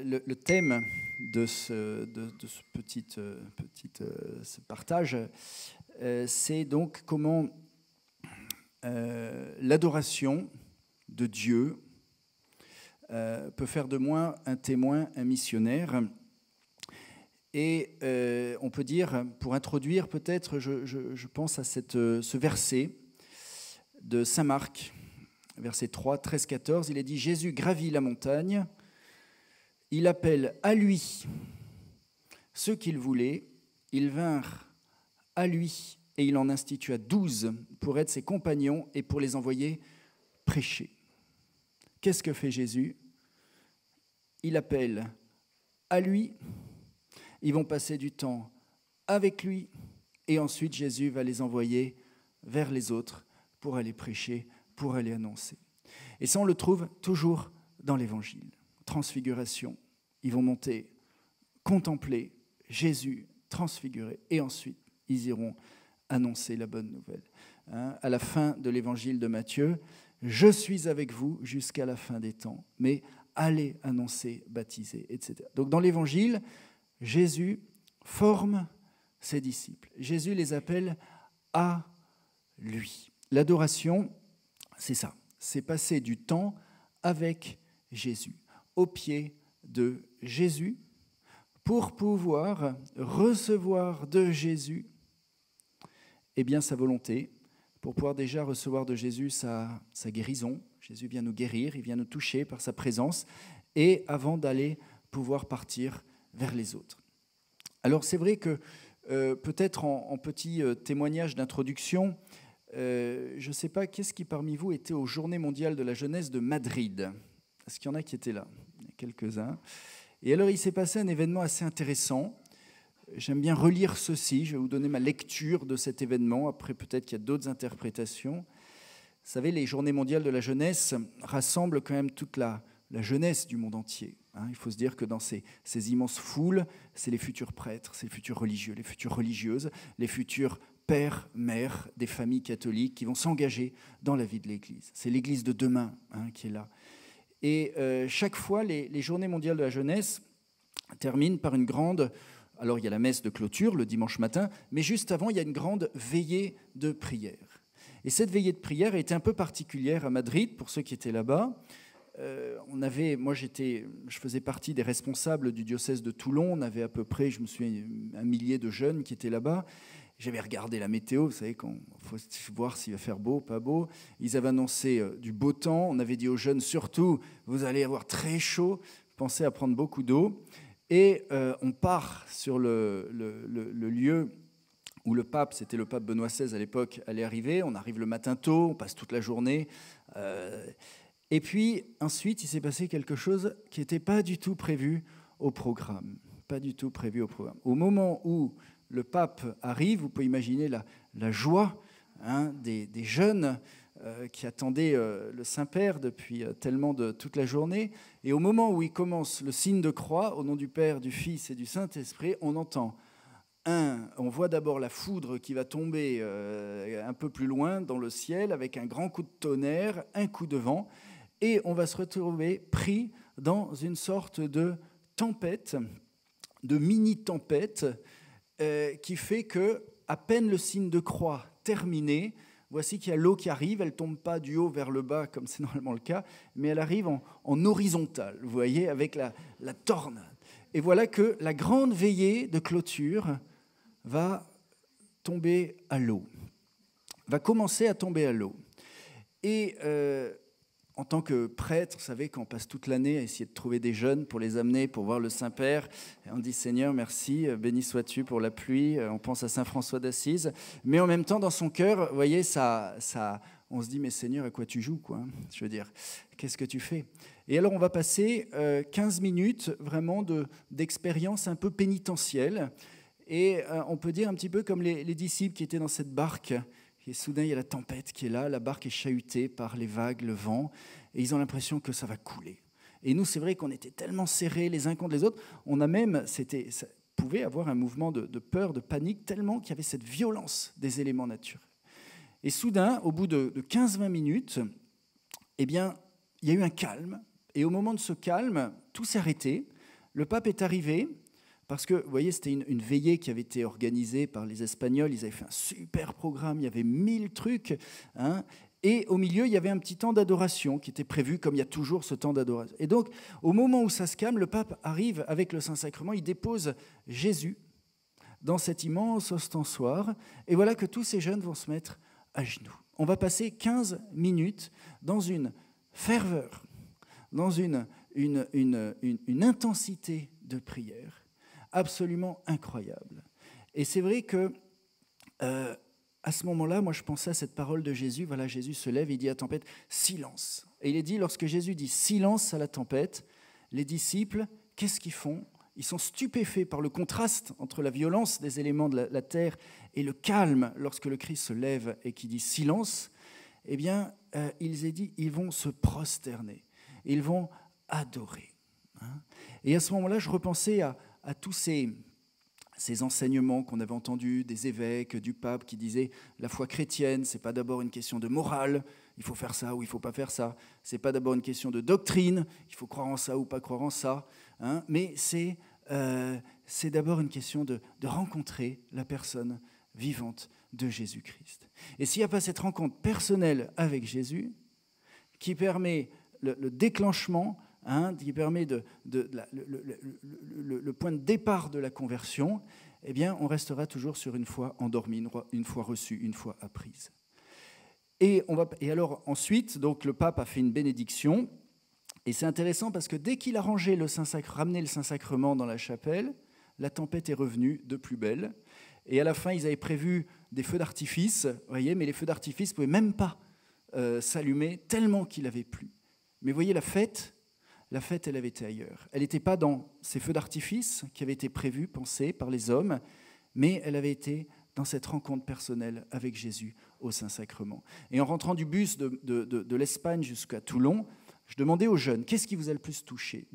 le thème de ce ce partage, c'est donc comment l'adoration de Dieu peut faire de moi un témoin, un missionnaire. Et on peut dire, pour introduire peut-être, je pense à ce verset de Saint Marc, verset 3, 13, 14. Il est dit « Jésus gravit la montagne, il appelle à lui ceux qu'il voulait, ils vinrent à lui et il en institua 12 pour être ses compagnons et pour les envoyer prêcher. » Qu'est-ce que fait Jésus? Il appelle à lui, ils vont passer du temps avec lui et ensuite Jésus va les envoyer vers les autres pour aller prêcher, pour aller annoncer. Et ça, on le trouve toujours dans l'Évangile. Transfiguration, ils vont monter, contempler Jésus transfiguré et ensuite ils iront annoncer la bonne nouvelle. À la fin de l'Évangile de Matthieu, « Je suis avec vous jusqu'à la fin des temps, mais allez annoncer, baptiser, etc. » Donc dans l'Évangile, Jésus forme ses disciples. Jésus les appelle à lui. L'adoration, c'est ça. C'est passer du temps avec Jésus, au pied de Jésus, pour pouvoir recevoir de Jésus sa volonté, pour pouvoir déjà recevoir de Jésus sa guérison. Jésus vient nous guérir, il vient nous toucher par sa présence, et avant d'aller pouvoir partir vers les autres. Alors c'est vrai que peut-être en petit témoignage d'introduction, je ne sais pas, qu'est-ce qui parmi vous était aux Journées mondiales de la jeunesse de Madrid? Est-ce qu'il y en a qui étaient là? Il y en a quelques-uns. Et alors il s'est passé un événement assez intéressant. J'aime bien relire ceci, je vais vous donner ma lecture de cet événement, après peut-être qu'il y a d'autres interprétations. Vous savez, les Journées mondiales de la jeunesse rassemblent quand même toute la jeunesse du monde entier. Il faut se dire que dans ces immenses foules, c'est les futurs prêtres, c'est les futurs religieux, les futures religieuses, les futurs pères, mères des familles catholiques qui vont s'engager dans la vie de l'Église. C'est l'Église de demain qui est là. Et chaque fois, les Journées mondiales de la jeunesse terminent par une grande... Alors, il y a la messe de clôture le dimanche matin, mais juste avant, il y a une grande veillée de prière. Et cette veillée de prière a été un peu particulière à Madrid, pour ceux qui étaient là-bas. Je faisais partie des responsables du diocèse de Toulon. On avait à peu près, je me souviens, 1 millier de jeunes qui étaient là-bas. J'avais regardé la météo, vous savez, il faut voir s'il va faire beau, pas beau. Ils avaient annoncé du beau temps. On avait dit aux jeunes, surtout, vous allez avoir très chaud. Pensez à prendre beaucoup d'eau. Et on part sur le lieu où le pape, c'était le pape Benoît XVI à l'époque, allait arriver. On arrive le matin tôt, on passe toute la journée. Et puis ensuite, il s'est passé quelque chose qui n'était pas du tout prévu au programme. Pas du tout prévu au programme. Au moment où le pape arrive, vous pouvez imaginer la joie des jeunes qui attendaient le Saint-Père depuis toute la journée. Et au moment où il commence le signe de croix, au nom du Père, du Fils et du Saint-Esprit, on voit d'abord la foudre qui va tomber un peu plus loin dans le ciel avec un grand coup de tonnerre, un coup de vent, et on va se retrouver pris dans une sorte de tempête, de mini-tempête, qui fait que, à peine le signe de croix terminé, voici qu'il y a l'eau qui arrive, elle ne tombe pas du haut vers le bas comme c'est normalement le cas, mais elle arrive en horizontale, vous voyez, avec la tornade. Et voilà que la grande veillée de clôture va tomber à l'eau, va commencer à tomber à l'eau. Et en tant que prêtre, vous savez, quand on passe toute l'année à essayer de trouver des jeunes pour les amener, pour voir le Saint-Père, et on dit « Seigneur, merci, béni sois-tu pour la pluie », on pense à Saint François d'Assise, mais en même temps, dans son cœur, vous voyez, on se dit « Mais Seigneur, à quoi tu joues, quoi ?» Je veux dire, qu'est-ce que tu fais? Et alors, on va passer 15 minutes vraiment d'expérience un peu pénitentielle, et on peut dire un petit peu comme les disciples qui étaient dans cette barque. Et soudain, il y a la tempête qui est là, la barque est chahutée par les vagues, le vent, et ils ont l'impression que ça va couler. Et nous, c'est vrai qu'on était tellement serrés les uns contre les autres, ça pouvait avoir un mouvement de peur, de panique, tellement qu'il y avait cette violence des éléments naturels. Et soudain, au bout de 15-20 minutes, il y a eu un calme, et au moment de ce calme, tout s'est arrêté. Le pape est arrivé, parce que, vous voyez, c'était une veillée qui avait été organisée par les Espagnols. Ils avaient fait un super programme, il y avait 1000 trucs. Hein, et au milieu, il y avait un petit temps d'adoration qui était prévu, comme il y a toujours ce temps d'adoration. Et donc, au moment où ça se calme, le pape arrive avec le Saint-Sacrement, il dépose Jésus dans cet immense ostensoir. Et voilà que tous ces jeunes vont se mettre à genoux. On va passer 15 minutes dans une ferveur, dans une intensité de prière absolument incroyable. Et c'est vrai que à ce moment-là, moi je pensais à cette parole de Jésus. Voilà, Jésus se lève, il dit à la tempête, silence. Et il est dit, lorsque Jésus dit silence à la tempête, les disciples, qu'est-ce qu'ils font ? Ils sont stupéfaits par le contraste entre la violence des éléments de la terre et le calme lorsque le Christ se lève et qui dit silence. Eh bien, ils vont se prosterner, ils vont adorer. Hein. Et à ce moment-là, je repensais à tous ces enseignements qu'on avait entendus des évêques, du pape, qui disaient la foi chrétienne, ce n'est pas d'abord une question de morale, il faut faire ça ou il ne faut pas faire ça. Ce n'est pas d'abord une question de doctrine, il faut croire en ça ou pas croire en ça. Hein, mais c'est d'abord une question de rencontrer la personne vivante de Jésus-Christ. Et s'il n'y a pas cette rencontre personnelle avec Jésus, qui permet le déclenchement, hein, qui permet le point de départ de la conversion, eh bien, on restera toujours sur une foi endormie, une foi reçue, une foi apprise. Et alors ensuite, donc, le pape a fait une bénédiction, et c'est intéressant parce que dès qu'il a ramené le Saint-Sacrement dans la chapelle, la tempête est revenue de plus belle. Et à la fin, ils avaient prévu des feux d'artifice, voyez, mais les feux d'artifice ne pouvaient même pas s'allumer tellement qu'il avait plu. Mais vous voyez, la fête, elle avait été ailleurs. Elle n'était pas dans ces feux d'artifice qui avaient été prévus, pensés par les hommes, mais elle avait été dans cette rencontre personnelle avec Jésus au Saint-Sacrement. Et en rentrant du bus de l'Espagne jusqu'à Toulon, je demandais aux jeunes, qu'est-ce qui vous a le plus touché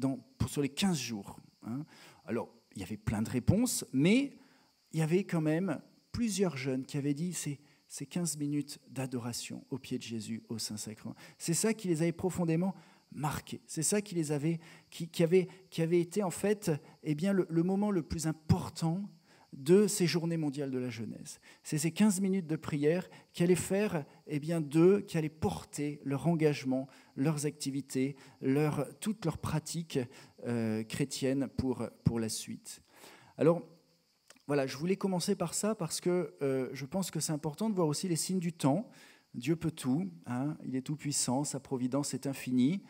sur les 15 jours, hein? Alors, il y avait plein de réponses, mais il y avait quand même plusieurs jeunes qui avaient dit ces 15 minutes d'adoration au pied de Jésus au Saint-Sacrement. C'est ça qui les avait profondément marqués. C'est ça qui avait été en fait le moment le plus important de ces journées mondiales de la jeunesse. C'est ces 15 minutes de prière qui allaient faire d'eux, qui allaient porter leur engagement, leurs activités, toutes leurs pratiques chrétiennes pour la suite. Alors, voilà, je voulais commencer par ça parce que je pense que c'est important de voir aussi les signes du temps. Dieu peut tout, hein, il est tout-puissant, sa providence est infinie.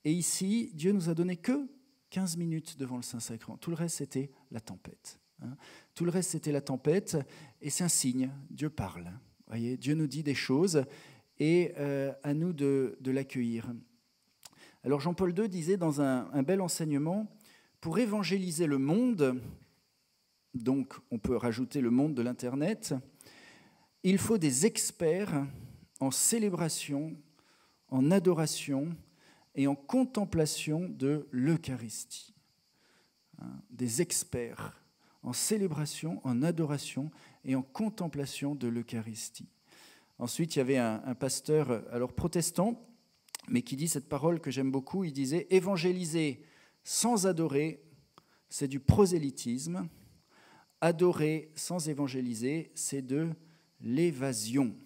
Et ici, Dieu nous a donné que 15 minutes devant le Saint-Sacrement. Tout le reste, c'était la tempête. Hein. Tout le reste, c'était la tempête. Et c'est un signe, Dieu parle. Voyez, Dieu nous dit des choses et à nous de l'accueillir. Alors Jean-Paul II disait dans un bel enseignement, pour évangéliser le monde, donc on peut rajouter le monde de l'Internet, il faut des experts en célébration, en adoration et en contemplation de l'Eucharistie. Des experts en célébration, en adoration et en contemplation de l'Eucharistie. Ensuite, il y avait un pasteur, alors protestant, mais qui dit cette parole que j'aime beaucoup, il disait « Évangéliser sans adorer, c'est du prosélytisme. Adorer sans évangéliser, c'est de l'évasion. »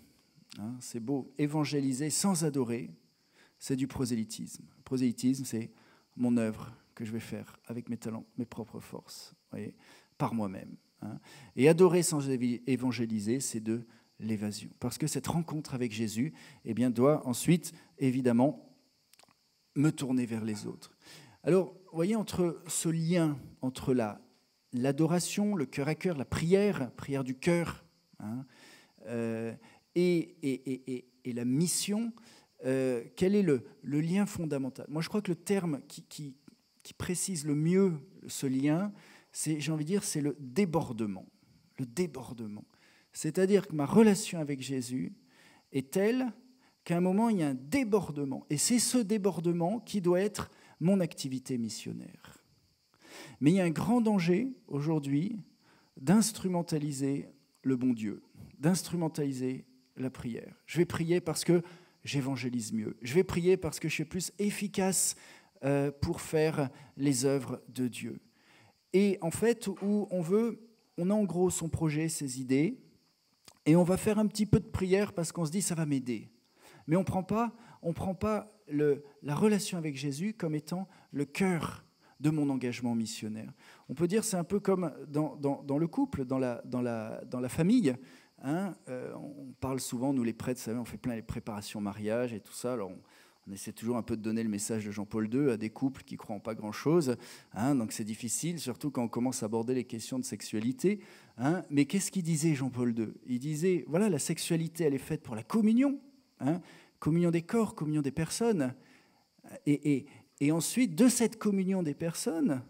Hein, c'est beau. Évangéliser sans adorer, c'est du prosélytisme. Le prosélytisme, c'est mon œuvre que je vais faire avec mes talents, mes propres forces, voyez, par moi-même. Hein. Et adorer sans évangéliser, c'est de l'évasion. Parce que cette rencontre avec Jésus doit ensuite, évidemment, me tourner vers les autres. Alors, vous voyez, entre ce lien entre l'adoration, le cœur à cœur, la prière du cœur, hein, et la mission, quel est le lien fondamental ? Moi, je crois que le terme qui précise le mieux ce lien, j'ai envie de dire, c'est le débordement. Le débordement. C'est-à-dire que ma relation avec Jésus est telle qu'à un moment, il y a un débordement. Et c'est ce débordement qui doit être mon activité missionnaire. Mais il y a un grand danger aujourd'hui d'instrumentaliser le bon Dieu, d'instrumentaliser la prière. Je vais prier parce que j'évangélise mieux. Je vais prier parce que je suis plus efficace pour faire les œuvres de Dieu. Et en fait, où on a en gros son projet, ses idées, et on va faire un petit peu de prière parce qu'on se dit ça va m'aider. Mais on prend pas la relation avec Jésus comme étant le cœur de mon engagement missionnaire. On peut dire c'est un peu comme dans le couple, dans la famille. Hein, on parle souvent, nous les prêtres, vous savez, on fait plein les préparations mariage et tout ça. Alors on essaie toujours un peu de donner le message de Jean-Paul II à des couples qui ne croient en pas grand-chose. Hein, donc c'est difficile, surtout quand on commence à aborder les questions de sexualité. Hein, mais qu'est-ce qu'il disait Jean-Paul II? Il disait, voilà, la sexualité, elle est faite pour la communion. Hein, communion des corps, communion des personnes. Et ensuite, de cette communion des personnes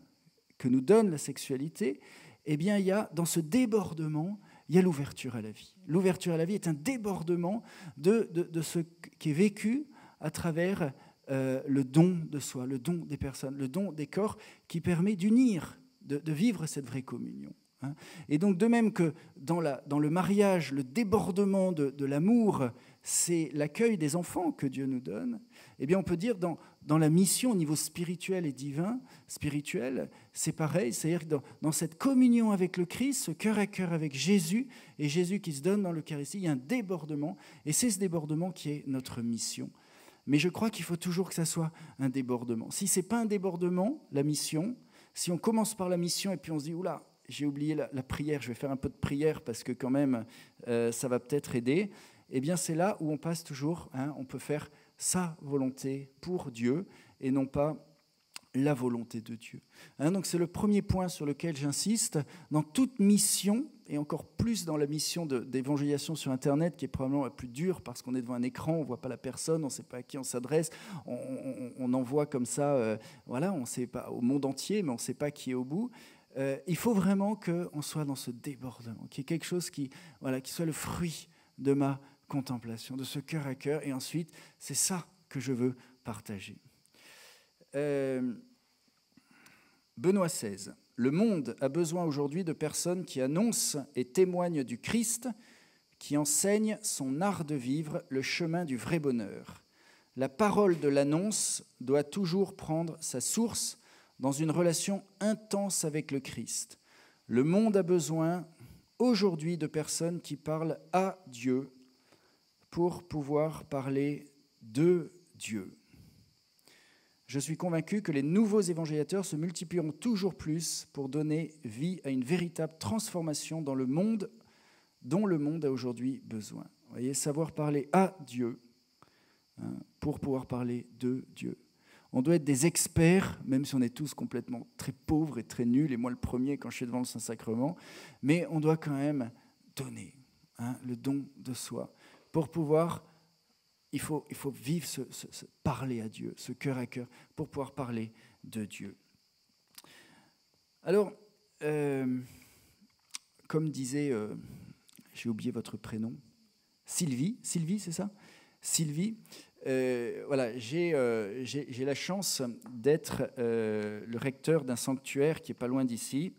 que nous donne la sexualité, eh bien, il y a, dans ce débordement, il y a l'ouverture à la vie. L'ouverture à la vie est un débordement de ce qui est vécu à travers le don de soi, le don des personnes, le don des corps qui permet d'unir, de vivre cette vraie communion. Hein. Et donc, de même que dans le mariage, le débordement de l'amour, c'est l'accueil des enfants que Dieu nous donne, eh bien, on peut dire dans la mission au niveau spirituel et divin, spirituel, c'est pareil, c'est-à-dire que dans cette communion avec le Christ, ce cœur à cœur avec Jésus, et Jésus qui se donne dans l'Eucharistie, il y a un débordement, et c'est ce débordement qui est notre mission. Mais je crois qu'il faut toujours que ça soit un débordement. Si ce n'est pas un débordement, la mission, si on commence par la mission et puis on se dit « Oula, j'ai oublié la prière, je vais faire un peu de prière parce que quand même, ça va peut-être aider », eh bien c'est là où on passe toujours, hein, on peut faire sa volonté pour Dieu et non pas la volonté de Dieu. Hein, donc c'est le premier point sur lequel j'insiste. Dans toute mission, et encore plus dans la mission d'évangélisation sur Internet, qui est probablement la plus dure parce qu'on est devant un écran, on ne voit pas la personne, on ne sait pas à qui on s'adresse, on envoie comme ça, voilà, on ne sait pas au monde entier, mais on ne sait pas qui est au bout. Il faut vraiment qu'on soit dans ce débordement, qu'il y ait quelque chose qui soit le fruit de ma contemplation, de ce cœur à cœur, et ensuite, c'est ça que je veux partager. Benoît XVI. Le monde a besoin aujourd'hui de personnes qui annoncent et témoignent du Christ, qui enseignent son art de vivre, le chemin du vrai bonheur. La parole de l'annonce doit toujours prendre sa source dans une relation intense avec le Christ. Le monde a besoin aujourd'hui de personnes qui parlent à Dieu pour pouvoir parler de Dieu. Je suis convaincu que les nouveaux évangélisateurs se multiplieront toujours plus pour donner vie à une véritable transformation dans le monde dont le monde a aujourd'hui besoin. Vous voyez, savoir parler à Dieu, hein, pour pouvoir parler de Dieu. On doit être des experts, même si on est tous complètement très pauvres et très nuls, et moi le premier quand je suis devant le Saint-Sacrement, mais on doit quand même donner, hein, le don de soi, pour pouvoir, il faut vivre, parler à Dieu, ce cœur à cœur, pour pouvoir parler de Dieu. Alors, comme disait, j'ai oublié votre prénom, Sylvie, c'est ça ? Sylvie, voilà, j'ai la chance d'être le recteur d'un sanctuaire qui est pas loin d'ici,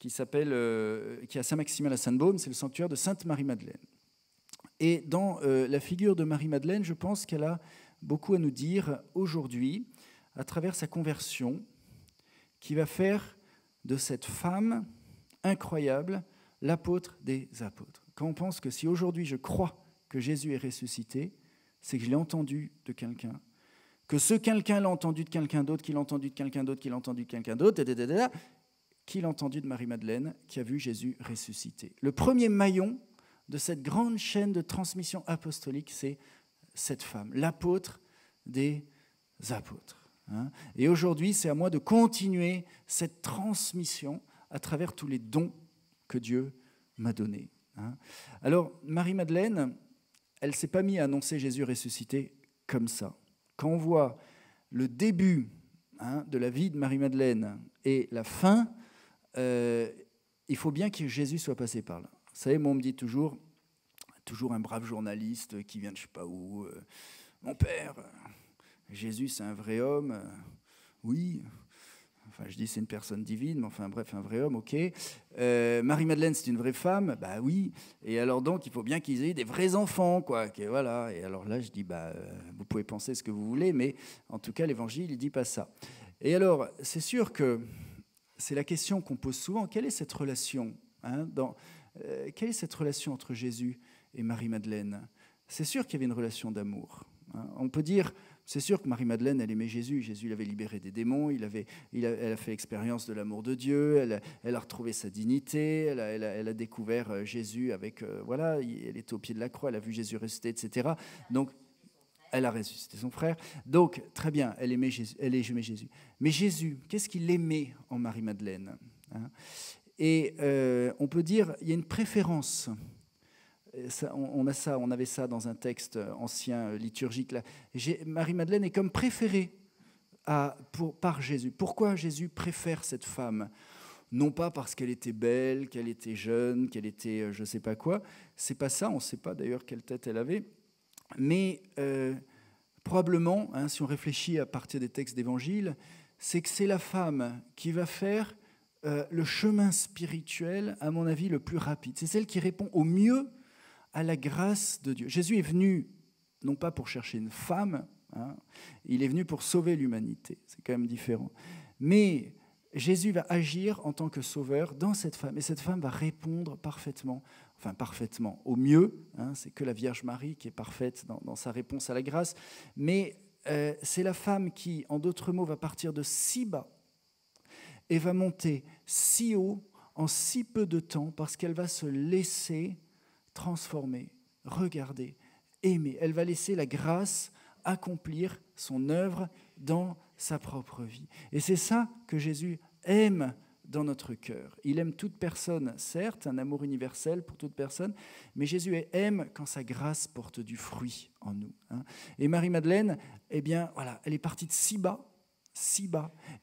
qui est à Saint-Maximin la Sainte-Baume, c'est le sanctuaire de Sainte-Marie-Madeleine. Et dans la figure de Marie-Madeleine, je pense qu'elle a beaucoup à nous dire aujourd'hui, à travers sa conversion, qui va faire de cette femme incroyable l'apôtre des apôtres. Quand on pense que si aujourd'hui je crois que Jésus est ressuscité, c'est que je l'ai entendu de quelqu'un, que ce quelqu'un l'a entendu de quelqu'un d'autre, qui l'a entendu de quelqu'un d'autre, qui l'a entendu de quelqu'un d'autre, qui l'a entendu de Marie-Madeleine, qui a vu Jésus ressuscité. Le premier maillon de cette grande chaîne de transmission apostolique, c'est cette femme, l'apôtre des apôtres. Hein. Et aujourd'hui, c'est à moi de continuer cette transmission à travers tous les dons que Dieu m'a donnés. Hein. Alors, Marie-Madeleine, elle ne s'est pas mise à annoncer Jésus ressuscité comme ça. Quand on voit le début, hein, de la vie de Marie-Madeleine et la fin, il faut bien que Jésus soit passé par là. Vous savez, moi, on me dit toujours un brave journaliste qui vient de je ne sais pas où, mon père, Jésus, c'est un vrai homme, oui, enfin je dis c'est une personne divine, mais enfin bref, un vrai homme, ok. Marie-Madeleine, c'est une vraie femme, bah oui. Et alors donc, il faut bien qu'ils aient des vrais enfants, quoi. Voilà. Et alors là, je dis, vous pouvez penser ce que vous voulez, mais en tout cas, l'Évangile, il dit pas ça. Et alors, c'est sûr que c'est la question qu'on pose souvent. Quelle est cette relation, quelle est cette relation entre Jésus et Marie-Madeleine? C'est sûr qu'il y avait une relation d'amour. On peut dire, c'est sûr que Marie-Madeleine, elle aimait Jésus. Jésus l'avait libéré des démons, elle a fait l'expérience de l'amour de Dieu, elle a retrouvé sa dignité, elle a découvert Jésus avec, elle était au pied de la croix, elle a vu Jésus ressusciter, etc. Donc, elle a ressuscité son frère. Donc, très bien, elle aimait Jésus. Mais Jésus, qu'est-ce qu'il aimait en Marie-Madeleine? Et on peut dire, il y a une préférence. On avait ça dans un texte ancien liturgique. Marie-Madeleine est comme préférée par Jésus. Pourquoi Jésus préfère cette femme? Non pas parce qu'elle était belle, qu'elle était jeune, qu'elle était je ne sais pas quoi. C'est pas ça, on ne sait pas d'ailleurs quelle tête elle avait. Mais probablement, si on réfléchit à partir des textes d'évangile, c'est que c'est la femme qui va faire le chemin spirituel, à mon avis, le plus rapide. C'est celle qui répond au mieux à la grâce de Dieu. Jésus est venu, non pas pour chercher une femme, il est venu pour sauver l'humanité. C'est quand même différent. Mais Jésus va agir en tant que sauveur dans cette femme. Et cette femme va répondre parfaitement, au mieux. C'est que la Vierge Marie qui est parfaite dans sa réponse à la grâce. Mais c'est la femme qui, en d'autres mots, va partir de si bas et va monter si haut en si peu de temps parce qu'elle va se laisser transformer, regarder, aimer. Elle va laisser la grâce accomplir son œuvre dans sa propre vie. Et c'est ça que Jésus aime dans notre cœur. Il aime toute personne, certes, un amour universel pour toute personne, mais Jésus aime quand sa grâce porte du fruit en nous. Et Marie-Madeleine, elle est partie de si bas,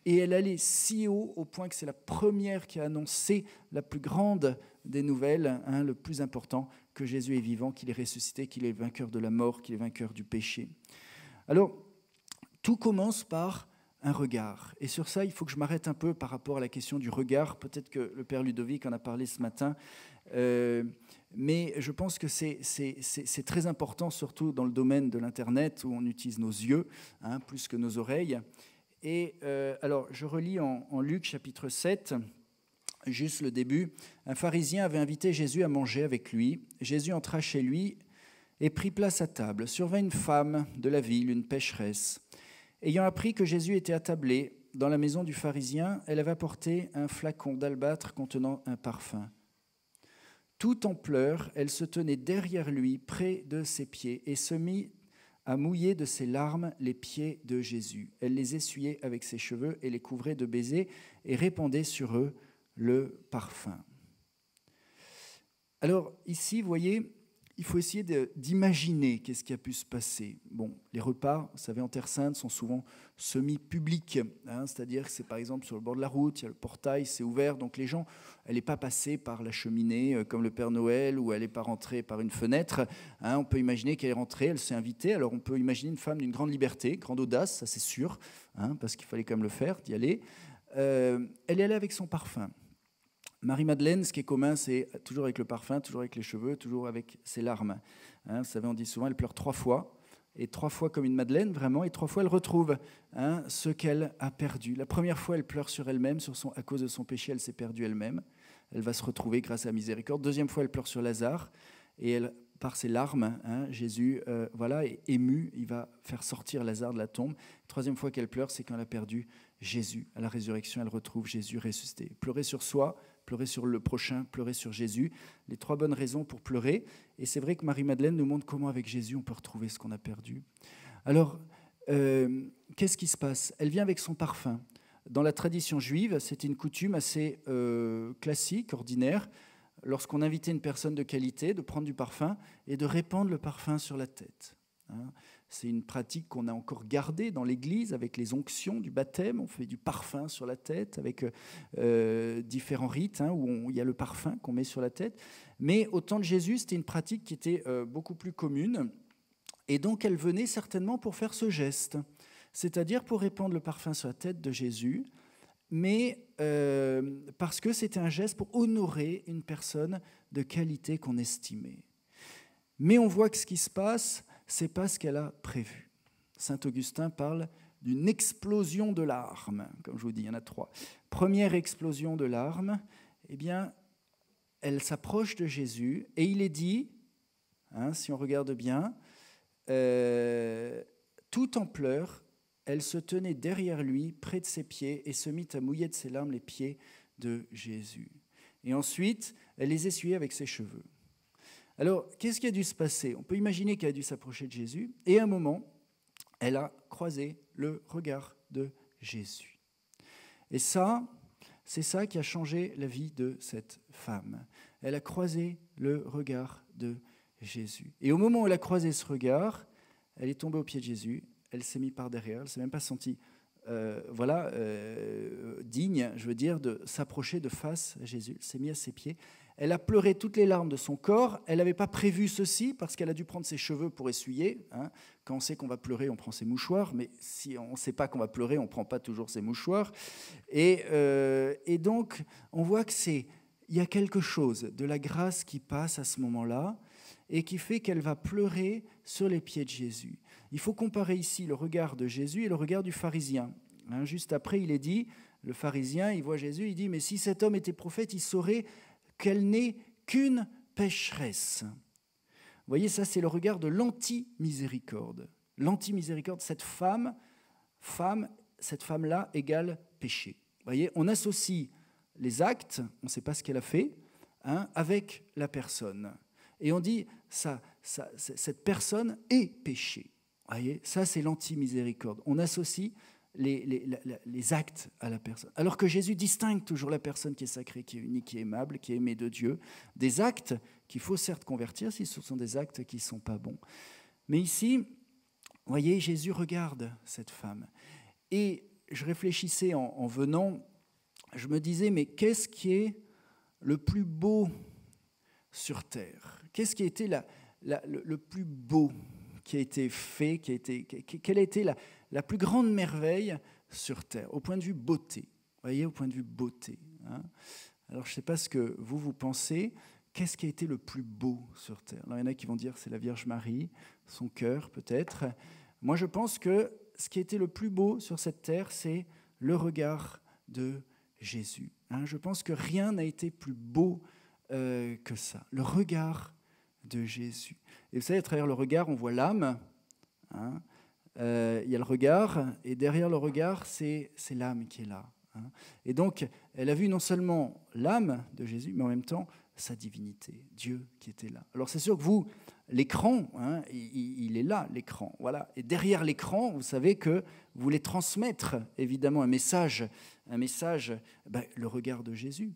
et elle allait si haut au point que c'est la première qui a annoncé la plus grande des nouvelles, le plus important, que Jésus est vivant, qu'il est ressuscité, qu'il est vainqueur de la mort, qu'il est vainqueur du péché. Alors, tout commence par un regard. Et sur ça, il faut que je m'arrête un peu par rapport à la question du regard. Peut-être que le Père Ludovic en a parlé ce matin, mais je pense que c'est très important, surtout dans le domaine de l'Internet, où on utilise nos yeux, plus que nos oreilles. Et alors, je relis en Luc chapitre 7, juste le début. Un pharisien avait invité Jésus à manger avec lui. Jésus entra chez lui et prit place à table. Survint une femme de la ville, une pécheresse. Ayant appris que Jésus était attablé dans la maison du pharisien, elle avait apporté un flacon d'albâtre contenant un parfum. Tout en pleurs, elle se tenait derrière lui, près de ses pieds, et se mit à mouiller de ses larmes les pieds de Jésus. Elle les essuyait avec ses cheveux et les couvrait de baisers et répandait sur eux le parfum. Alors ici, vous voyez, il faut essayer d'imaginer qu'est-ce qui a pu se passer. Bon, les repas, vous savez, en Terre Sainte, sont souvent semi-publics, c'est-à-dire que c'est par exemple sur le bord de la route, il y a le portail, c'est ouvert, donc les gens, elle n'est pas passée par la cheminée comme le Père Noël, ou elle n'est pas rentrée par une fenêtre. On peut imaginer qu'elle est rentrée, elle s'est invitée, alors on peut imaginer une femme d'une grande liberté, grande audace, ça c'est sûr, parce qu'il fallait quand même le faire, d'y aller. Elle est allée avec son parfum. Marie-Madeleine, ce qui est commun, c'est toujours avec le parfum, toujours avec les cheveux, toujours avec ses larmes. Vous savez, on dit souvent, elle pleure 3 fois, et 3 fois comme une Madeleine, vraiment, et 3 fois elle retrouve ce qu'elle a perdu. La première fois, elle pleure sur elle-même, à cause de son péché, elle s'est perdue elle-même. Elle va se retrouver grâce à la miséricorde. Deuxième fois, elle pleure sur Lazare, et par ses larmes, Jésus est ému, il va faire sortir Lazare de la tombe. Troisième fois qu'elle pleure, c'est quand elle a perdu Jésus. À la résurrection, elle retrouve Jésus ressuscité. Pleurer sur soi, pleurer sur le prochain, pleurer sur Jésus. Les 3 bonnes raisons pour pleurer. Et c'est vrai que Marie-Madeleine nous montre comment avec Jésus on peut retrouver ce qu'on a perdu. Alors, qu'est-ce qui se passe? Elle vient avec son parfum. Dans la tradition juive, c'était une coutume assez classique, ordinaire, lorsqu'on invitait une personne de qualité, de prendre du parfum et de répandre le parfum sur la tête. C'est une pratique qu'on a encore gardée dans l'Église avec les onctions du baptême. On fait du parfum sur la tête avec différents rites où il y a le parfum qu'on met sur la tête. Mais au temps de Jésus, c'était une pratique qui était beaucoup plus commune. Et donc, elle venait certainement pour faire ce geste, c'est-à-dire pour répandre le parfum sur la tête de Jésus mais parce que c'était un geste pour honorer une personne de qualité qu'on estimait. Mais on voit que ce qui se passe, ce n'est pas ce qu'elle a prévu. Saint Augustin parle d'une explosion de larmes, comme je vous dis, il y en a 3. Première explosion de larmes, eh bien, elle s'approche de Jésus et il est dit, si on regarde bien, tout en pleurs, elle se tenait derrière lui, près de ses pieds, et se mit à mouiller de ses larmes les pieds de Jésus. Et ensuite, elle les essuyait avec ses cheveux. Alors, qu'est-ce qui a dû se passer? On peut imaginer qu'elle a dû s'approcher de Jésus, et à un moment, elle a croisé le regard de Jésus. Et ça, c'est ça qui a changé la vie de cette femme. Elle a croisé le regard de Jésus. Et au moment où elle a croisé ce regard, elle est tombée aux pieds de Jésus, elle s'est mise par derrière, elle ne s'est même pas sentie digne, je veux dire, de s'approcher de face à Jésus. Elle s'est mise à ses pieds. Elle a pleuré toutes les larmes de son corps. Elle n'avait pas prévu ceci parce qu'elle a dû prendre ses cheveux pour essuyer. Quand on sait qu'on va pleurer, on prend ses mouchoirs, mais si on ne sait pas qu'on va pleurer, on ne prend pas toujours ses mouchoirs. Et donc, on voit qu'il y a quelque chose de la grâce qui passe à ce moment-là et qui fait qu'elle va pleurer sur les pieds de Jésus. Il faut comparer ici le regard de Jésus et le regard du pharisien. Juste après, il est dit, le pharisien, il voit Jésus, il dit « Mais si cet homme était prophète, il saurait qu'elle n'est qu'une pécheresse. » Vous voyez, ça c'est le regard de l'anti-miséricorde. L'anti-miséricorde, cette femme-là égale péché. Vous voyez, on associe les actes, on ne sait pas ce qu'elle a fait, avec la personne. Et on dit, cette personne est péché. Vous voyez, ça c'est l'anti-miséricorde. On associe les actes à la personne. Alors que Jésus distingue toujours la personne qui est sacrée, qui est unique, qui est aimable, qui est aimée de Dieu, des actes qu'il faut certes convertir si ce sont des actes qui ne sont pas bons. Mais ici, vous voyez, Jésus regarde cette femme. Et je réfléchissais en venant, je me disais, mais qu'est-ce qui est le plus beau sur terre? Qu'est-ce qui a été le plus beau qui a été fait, quelle a été la plus grande merveille sur terre, au point de vue beauté? Vous voyez, au point de vue beauté. Alors, je ne sais pas ce que vous pensez. Qu'est-ce qui a été le plus beau sur terre? Alors, il y en a qui vont dire c'est la Vierge Marie, son cœur peut-être. Moi, je pense que ce qui a été le plus beau sur cette terre, c'est le regard de Jésus. Je pense que rien n'a été plus beau que ça. Le regard de Jésus. Et vous savez, à travers le regard, on voit l'âme. Il y a le regard, et derrière le regard, c'est l'âme qui est là. Et donc, elle a vu non seulement l'âme de Jésus, mais en même temps, sa divinité, Dieu qui était là. Alors c'est sûr que vous, l'écran, il est là, l'écran. Voilà. Et derrière l'écran, vous savez que vous voulez transmettre, évidemment, un message, le regard de Jésus.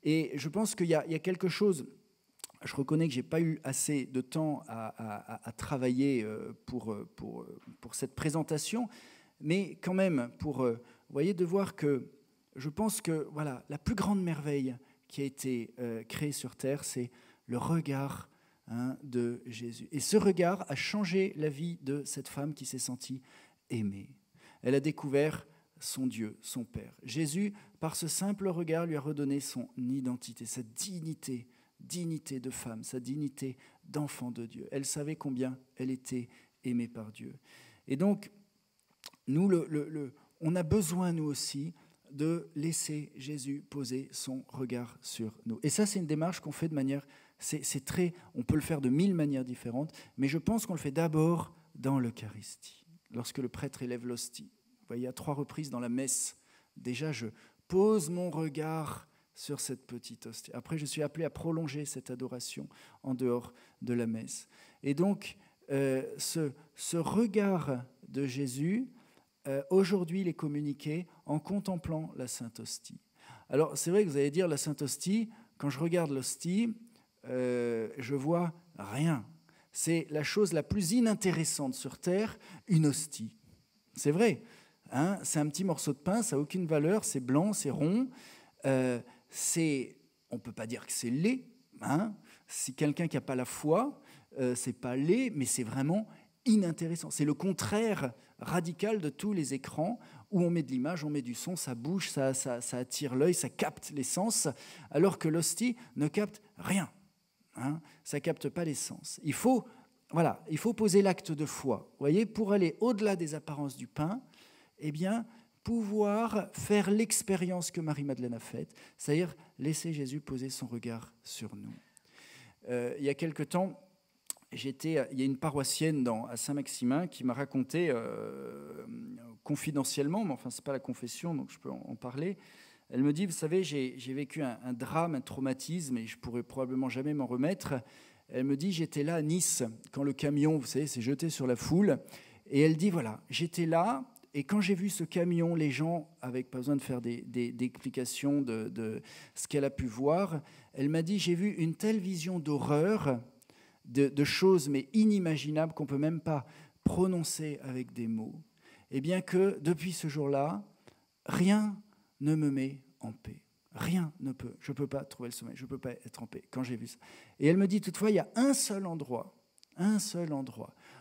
Et je pense qu'il y a quelque chose. Je reconnais que je n'ai pas eu assez de temps à travailler pour cette présentation, mais quand même, vous voyez, de voir que je pense que voilà, la plus grande merveille qui a été créée sur terre, c'est le regard de Jésus. Et ce regard a changé la vie de cette femme qui s'est sentie aimée. Elle a découvert son Dieu, son Père. Jésus, par ce simple regard, lui a redonné son identité, sa dignité de femme, sa dignité d'enfant de Dieu. Elle savait combien elle était aimée par Dieu. Et donc, nous, on a besoin, nous aussi, de laisser Jésus poser son regard sur nous. Et ça, c'est une démarche qu'on fait de manière... on peut le faire de 1000 manières différentes, mais je pense qu'on le fait d'abord dans l'Eucharistie, lorsque le prêtre élève l'hostie. Vous voyez, à 3 reprises dans la messe, déjà, je pose mon regard sur cette petite hostie. Après, je suis appelé à prolonger cette adoration en dehors de la messe. Et donc, ce regard de Jésus, aujourd'hui, il est communiqué en contemplant la Sainte Hostie. Alors, c'est vrai que vous allez dire, la Sainte Hostie, quand je regarde l'hostie, je vois rien. C'est la chose la plus inintéressante sur terre, une hostie. C'est vrai, c'est un petit morceau de pain, ça n'a aucune valeur, c'est blanc, c'est rond, on ne peut pas dire que c'est laid. Si quelqu'un qui n'a pas la foi, c'est pas laid, mais c'est vraiment inintéressant. C'est le contraire radical de tous les écrans où on met de l'image, on met du son, ça bouge, ça attire l'œil, ça capte les sens, alors que l'hostie ne capte rien. Hein, ça ne capte pas les sens. Il faut poser l'acte de foi. Vous voyez, pour aller au-delà des apparences du pain, eh bien, pouvoir faire l'expérience que Marie-Madeleine a faite, c'est-à-dire laisser Jésus poser son regard sur nous. Il y a quelque temps, il y a une paroissienne à Saint-Maximin qui m'a raconté confidentiellement, mais enfin, ce n'est pas la confession, donc je peux en parler. Elle me dit, vous savez, j'ai vécu un drame, un traumatisme, et je ne pourrais probablement jamais m'en remettre. Elle me dit, j'étais là à Nice, quand le camion, vous savez, s'est jeté sur la foule. Et elle dit, voilà, j'étais là, et quand j'ai vu ce camion, les gens, avec pas besoin de faire des explications de ce qu'elle a pu voir, elle m'a dit, j'ai vu une telle vision d'horreur, de choses mais inimaginables qu'on ne peut même pas prononcer avec des mots. Et bien que, depuis ce jour-là, rien ne me met en paix. Rien ne peut. Je ne peux pas trouver le sommeil, je ne peux pas être en paix quand j'ai vu ça. Et elle me dit toutefois, il y a un seul endroit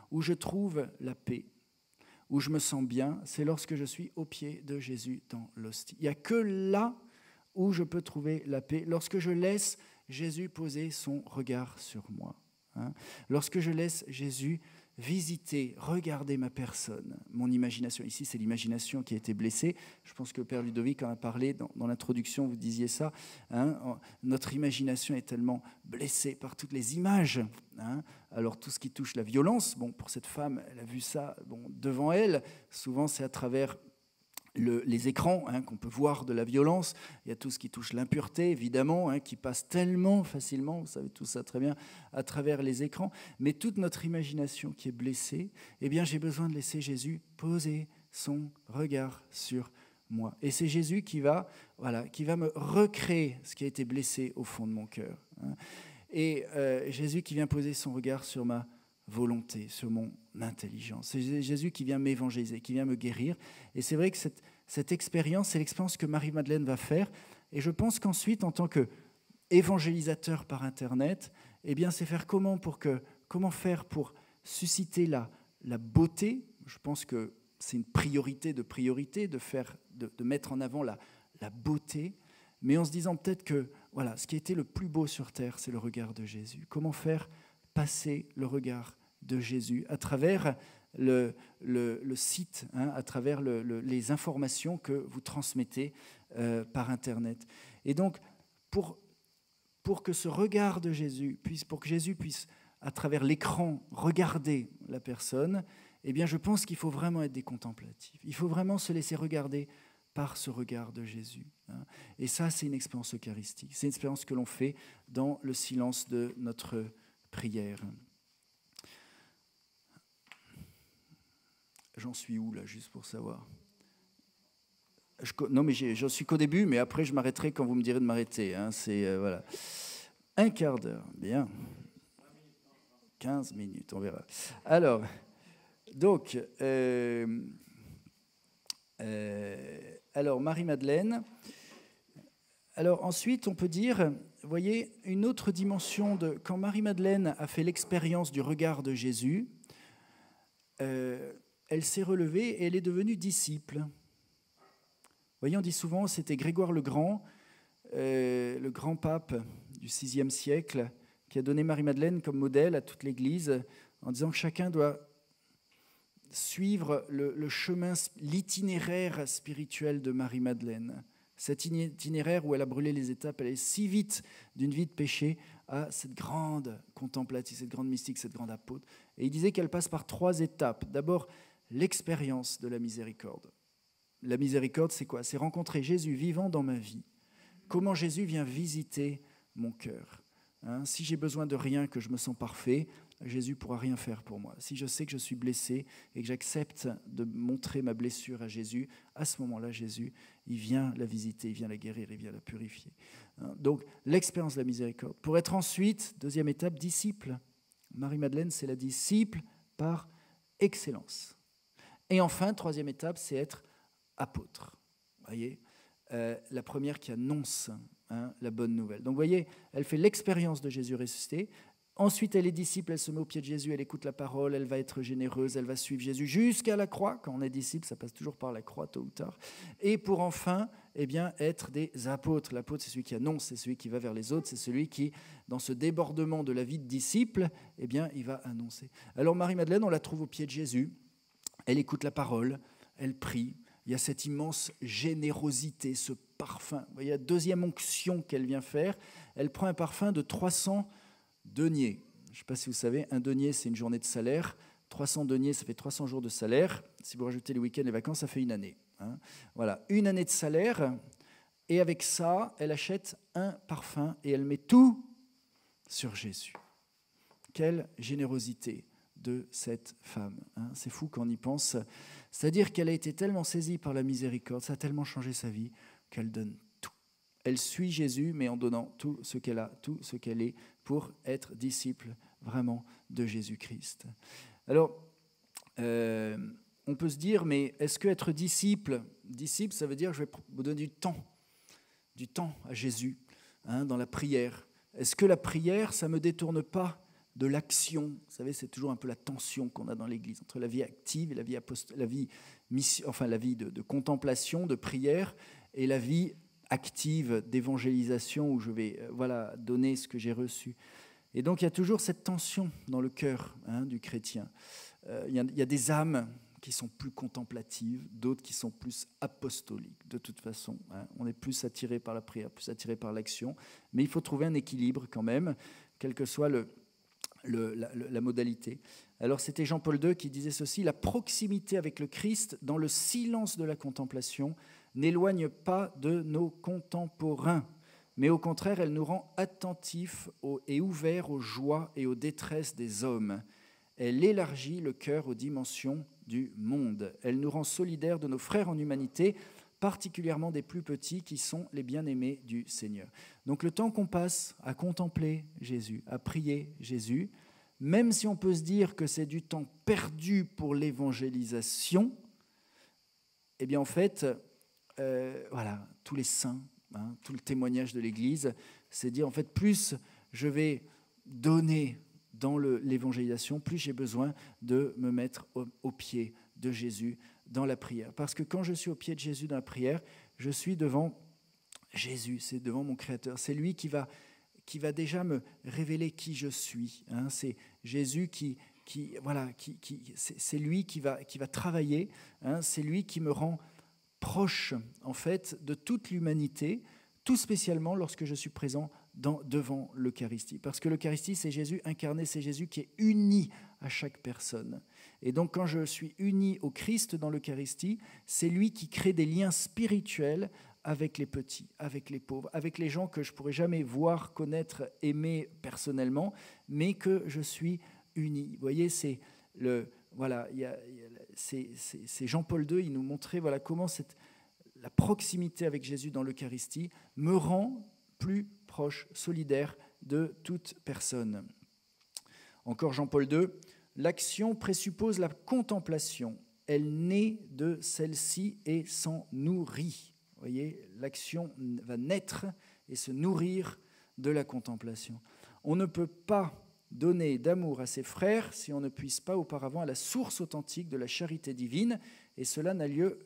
où je trouve la paix, où je me sens bien, c'est lorsque je suis au pied de Jésus dans l'hostie. Il n'y a que là où je peux trouver la paix, lorsque je laisse Jésus poser son regard sur moi. Hein, lorsque je laisse Jésus visiter, regarder ma personne, mon imagination. Ici, c'est l'imagination qui a été blessée. Je pense que Père Ludovic en a parlé dans l'introduction, vous disiez ça. Hein, notre imagination est tellement blessée par toutes les images. Hein, alors, tout ce qui touche la violence, bon, pour cette femme, elle a vu ça devant elle. Souvent, c'est à travers les écrans qu'on peut voir de la violence. Il y a tout ce qui touche l'impureté, évidemment, qui passe tellement facilement, vous savez tout ça très bien, à travers les écrans. Mais toute notre imagination qui est blessée, eh bien, j'ai besoin de laisser Jésus poser son regard sur moi. Et c'est Jésus qui va me recréer ce qui a été blessé au fond de mon cœur. Et Jésus qui vient poser son regard sur ma volonté, sur mon intelligence. C'est Jésus qui vient m'évangéliser, qui vient me guérir. Et c'est vrai que cette expérience, c'est l'expérience que Marie-Madeleine va faire. Et je pense qu'ensuite, en tant qu'évangélisateur par Internet, eh bien, c'est faire comment faire pour susciter la beauté. Je pense que c'est une priorité de mettre en avant la beauté, mais en se disant peut-être que voilà, ce qui a été le plus beau sur terre, c'est le regard de Jésus. Comment faire passer le regard de Jésus à travers le site, à travers les informations que vous transmettez par Internet. Et donc, pour que ce regard de Jésus pour que Jésus puisse, à travers l'écran, regarder la personne, eh bien, je pense qu'il faut vraiment être des contemplatifs. Il faut vraiment se laisser regarder par ce regard de Jésus. Et ça, c'est une expérience eucharistique. C'est une expérience que l'on fait dans le silence de notre prière. J'en suis où, là, juste pour savoir? Non, mais j'en suis qu'au début, mais après, je m'arrêterai quand vous me direz de m'arrêter. C'est, voilà. Un quart d'heure, bien. 15 minutes, on verra. Alors, donc, Marie-Madeleine. Alors, ensuite, on peut dire, vous voyez, une autre dimension de... Quand Marie-Madeleine a fait l'expérience du regard de Jésus, elle s'est relevée et elle est devenue disciple. Vous voyez, on dit souvent, c'était Grégoire le Grand pape du VIe siècle, qui a donné Marie-Madeleine comme modèle à toute l'Église, en disant que chacun doit suivre le chemin, l'itinéraire spirituel de Marie-Madeleine. Cet itinéraire où elle a brûlé les étapes, elle est si vite d'une vie de péché à cette grande contemplative, cette grande mystique, cette grande apôtre. Et il disait qu'elle passe par 3 étapes. D'abord, l'expérience de la miséricorde. La miséricorde, c'est quoi? C'est rencontrer Jésus vivant dans ma vie. Comment Jésus vient visiter mon cœur. Si j'ai besoin de rien, que je me sens parfait, Jésus ne pourra rien faire pour moi. Si je sais que je suis blessé et que j'accepte de montrer ma blessure à Jésus, à ce moment-là, Jésus, il vient la visiter, il vient la guérir, il vient la purifier. Donc, l'expérience de la miséricorde. Pour être ensuite, 2e étape, disciple. Marie-Madeleine, c'est la disciple par excellence. Et enfin, 3e étape, c'est être apôtre. Vous voyez, la première qui annonce la bonne nouvelle. Donc, vous voyez, elle fait l'expérience de Jésus ressuscité. Ensuite, elle est disciple, elle se met au pied de Jésus, elle écoute la parole, elle va être généreuse, elle va suivre Jésus jusqu'à la croix. Quand on est disciple, ça passe toujours par la croix, tôt ou tard. Et pour enfin être des apôtres. L'apôtre, c'est celui qui annonce, c'est celui qui va vers les autres, c'est celui qui, dans ce débordement de la vie de disciple, il va annoncer. Alors Marie-Madeleine, on la trouve au pied de Jésus, elle écoute la parole, elle prie. Il y a cette immense générosité, ce parfum. Il y a la deuxième onction qu'elle vient faire. Elle prend un parfum de 300 deniers. Je ne sais pas si vous savez, un denier, c'est une journée de salaire. 300 deniers, ça fait 300 jours de salaire. Si vous rajoutez les week-ends, les vacances, ça fait une année. Voilà, une année de salaire. Et avec ça, elle achète un parfum et elle met tout sur Jésus. Quelle générosité de cette femme. C'est fou quand on y pense. C'est-à-dire qu'elle a été tellement saisie par la miséricorde, ça a tellement changé sa vie, qu'elle donne tout. Elle suit Jésus, mais en donnant tout ce qu'elle a, tout ce qu'elle est, pour être disciple vraiment de Jésus-Christ. Alors, on peut se dire, mais est-ce qu'être disciple, ça veut dire que je vais vous donner du temps à Jésus, dans la prière. Est-ce que la prière, ça ne me détourne pas de l'action? Vous savez, c'est toujours un peu la tension qu'on a dans l'Église, entre la vie active et la vie de contemplation, de prière, et la vie active d'évangélisation où je vais donner ce que j'ai reçu. Et donc, il y a toujours cette tension dans le cœur du chrétien. Il y a des âmes qui sont plus contemplatives, d'autres qui sont plus apostoliques. De toute façon, on est plus attiré par la prière, plus attiré par l'action. Mais il faut trouver un équilibre quand même, quelle que soit la modalité. Alors, c'était Jean-Paul II qui disait ceci: la proximité avec le Christ dans le silence de la contemplation n'éloigne pas de nos contemporains, mais au contraire, elle nous rend attentifs et ouverts aux joies et aux détresses des hommes. Elle élargit le cœur aux dimensions du monde. Elle nous rend solidaires de nos frères en humanité, particulièrement des plus petits qui sont les bien-aimés du Seigneur. Donc le temps qu'on passe à contempler Jésus, à prier Jésus, même si on peut se dire que c'est du temps perdu pour l'évangélisation, eh bien en fait, tous les saints, tout le témoignage de l'Église, c'est dire en fait plus je vais donner dans l'évangélisation, plus j'ai besoin de me mettre au pied de Jésus dans la prière. Parce que quand je suis au pied de Jésus dans la prière, je suis devant Jésus, c'est devant mon Créateur. C'est lui qui va déjà me révéler qui je suis. C'est Jésus c'est lui qui va travailler. C'est lui qui me rend proche, en fait, de toute l'humanité, tout spécialement lorsque je suis présent devant l'Eucharistie. Parce que l'Eucharistie, c'est Jésus incarné, c'est Jésus qui est uni à chaque personne. Et donc, quand je suis uni au Christ dans l'Eucharistie, c'est lui qui crée des liens spirituels avec les petits, avec les pauvres, avec les gens que je ne pourrais jamais voir, connaître, aimer personnellement, mais que je suis uni. Vous voyez, c'est Jean-Paul II, il nous montrait comment la proximité avec Jésus dans l'Eucharistie me rend plus proche, solidaire de toute personne. Encore Jean-Paul II, l'action présuppose la contemplation. Elle naît de celle-ci et s'en nourrit. Vous voyez, l'action va naître et se nourrir de la contemplation. On ne peut pas donner d'amour à ses frères si on ne puise pas auparavant à la source authentique de la charité divine, et cela n'a lieu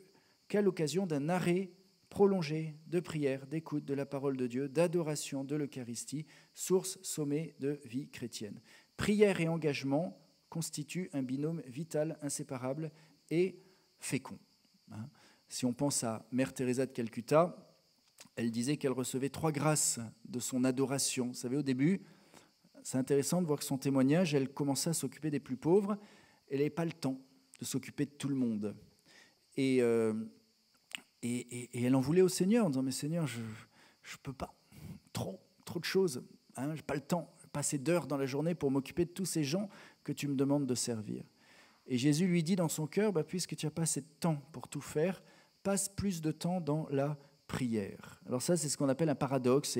qu'à l'occasion d'un arrêt prolongé de prière, d'écoute de la parole de Dieu, d'adoration de l'Eucharistie, source sommet de vie chrétienne. Prière et engagement constituent un binôme vital, inséparable et fécond. Si on pense à Mère Teresa de Calcutta, elle disait qu'elle recevait 3 grâces de son adoration. Vous savez, au début, c'est intéressant de voir que son témoignage, elle commençait à s'occuper des plus pauvres. Elle n'avait pas le temps de s'occuper de tout le monde. Et elle en voulait au Seigneur en disant « Mais Seigneur, je ne peux pas. Trop de choses. Je n'ai pas le temps. Pas assez d'heures dans la journée pour m'occuper de tous ces gens que tu me demandes de servir. » Et Jésus lui dit dans son cœur, puisque tu n'as pas assez de temps pour tout faire, passe plus de temps dans la prière. Alors ça, c'est ce qu'on appelle un paradoxe.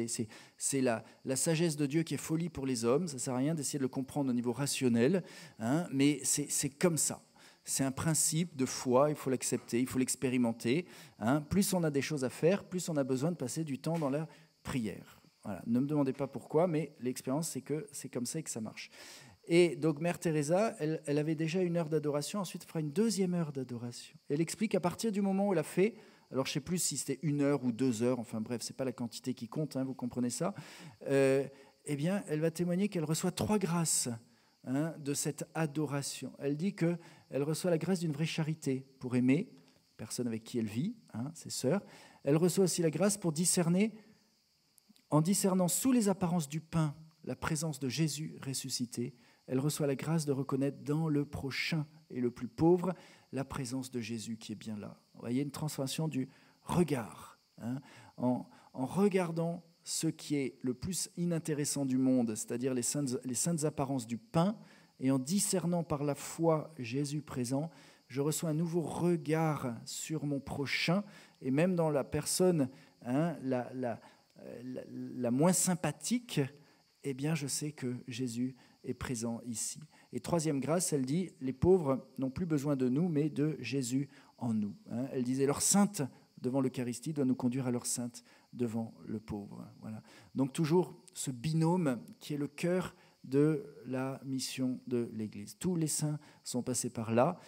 C'est la sagesse de Dieu qui est folie pour les hommes. Ça ne sert à rien d'essayer de le comprendre au niveau rationnel, mais c'est comme ça. C'est un principe de foi, il faut l'accepter, il faut l'expérimenter. Plus on a des choses à faire, plus on a besoin de passer du temps dans la prière. Voilà. Ne me demandez pas pourquoi, mais l'expérience, c'est que c'est comme ça et que ça marche. Et donc, Mère Teresa, elle avait déjà 1 heure d'adoration, ensuite elle fera une 2e heure d'adoration. Elle explique qu'à partir du moment où elle a fait, alors je ne sais plus si c'était 1 heure ou 2 heures, enfin bref, ce n'est pas la quantité qui compte, hein, vous comprenez ça, eh bien, elle va témoigner qu'elle reçoit 3 grâces de cette adoration. Elle dit qu'elle reçoit la grâce d'une vraie charité pour aimer la personne avec qui elle vit, ses sœurs. Elle reçoit aussi la grâce pour discerner, en discernant sous les apparences du pain la présence de Jésus ressuscité. Elle reçoit la grâce de reconnaître dans le prochain et le plus pauvre la présence de Jésus qui est bien là. Vous voyez, une transformation du regard. En regardant ce qui est le plus inintéressant du monde, c'est-à-dire les saintes apparences du pain, et en discernant par la foi Jésus présent, je reçois un nouveau regard sur mon prochain, et même dans la personne la moins sympathique, eh bien je sais que Jésus est présent ici. Et 3e grâce, elle dit, les pauvres n'ont plus besoin de nous, mais de Jésus en nous. Elle disait, leur sainte devant l'Eucharistie doit nous conduire à leur sainte devant le pauvre. Voilà. Donc toujours ce binôme qui est le cœur de la mission de l'Église. Tous les saints sont passés par là,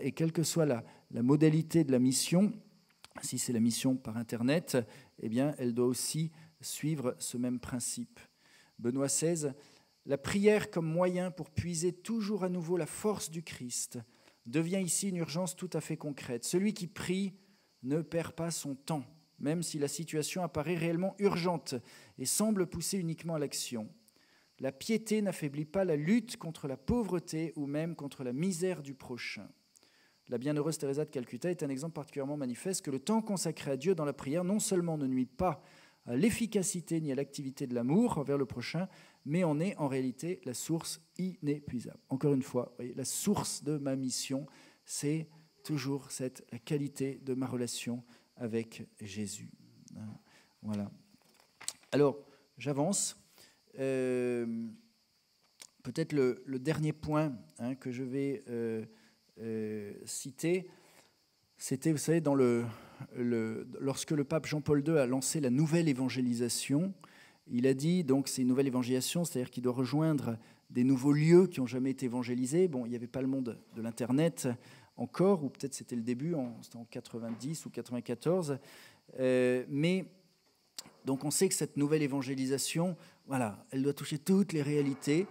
et quelle que soit la modalité de la mission, si c'est la mission par Internet, eh bien, elle doit aussi suivre ce même principe. Benoît XVI, la prière comme moyen pour puiser toujours à nouveau la force du Christ devient ici une urgence tout à fait concrète. Celui qui prie ne perd pas son temps, même si la situation apparaît réellement urgente et semble pousser uniquement à l'action. La piété n'affaiblit pas la lutte contre la pauvreté ou même contre la misère du prochain. La bienheureuse Teresa de Calcutta est un exemple particulièrement manifeste que le temps consacré à Dieu dans la prière non seulement ne nuit pas à l'efficacité ni à l'activité de l'amour envers le prochain, mais en est en réalité la source inépuisable. Encore une fois, vous voyez, la source de ma mission, c'est toujours cette qualité de ma relation avec Jésus. Voilà. Alors, j'avance. Peut-être le dernier point que je vais citer, c'était, vous savez, lorsque le pape Jean-Paul II a lancé la nouvelle évangélisation, il a dit, donc c'est une nouvelle évangélisation, c'est-à-dire qu'il doit rejoindre des nouveaux lieux qui n'ont jamais été évangélisés. Bon, il n'y avait pas le monde de l'Internet encore, ou peut-être c'était le début, c'était en 90 ou 94, mais donc on sait que cette nouvelle évangélisation, voilà, elle doit toucher toutes les réalités,